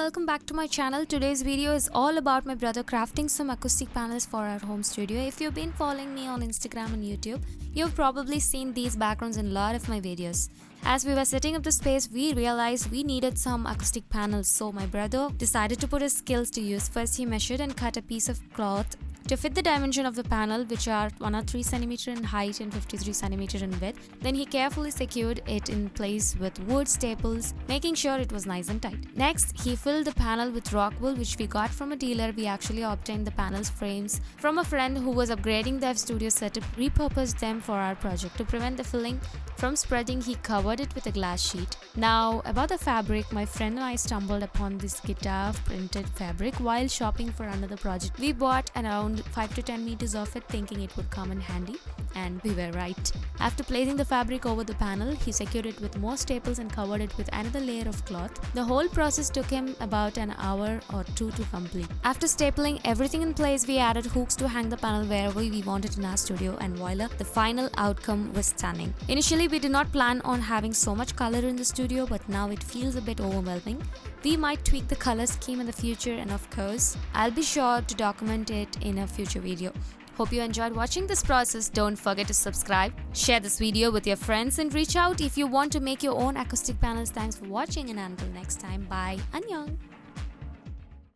welcome back to my channel. Today's video is all about my brother crafting some acoustic panels for our home studio. If you've been following me on Instagram and YouTube, you've probably seen these backgrounds in a lot of my videos. As we were setting up the space, we realized we needed some acoustic panels, so my brother decided to put his skills to use. First, he measured and cut a piece of cloth to fit the dimension of the panel, which are 103 cm in height and 53 cm in width. Then he carefully secured it in place with wood staples, making sure it was nice and tight. Next, he filled the panel with rock wool, which we got from a dealer. We actually obtained the panel's frames from a friend who was upgrading the studio setup, repurposed them for our project. To prevent the filling from spreading, he covered it with a glass sheet. Now, about the fabric, my friend and I stumbled upon this guitar printed fabric while shopping for another project. We bought around 5 to 10 meters of it, thinking it would come in handy, and we were right. After placing the fabric over the panel, he secured it with more staples and covered it with another layer of cloth. The whole process took him about an hour or two to complete. After stapling everything in place, we added hooks to hang the panel wherever we wanted in our studio, and voila, the final outcome was stunning. Initially, we did not plan on having so much color in the studio, but now it feels a bit overwhelming. We might tweak the color scheme in the future, and of course, I'll be sure to document it in a future video. Hope you enjoyed watching this process. Don't forget to subscribe, share this video with your friends, and reach out if you want to make your own acoustic panels. Thanks for watching, and until next time, bye. Annyeong!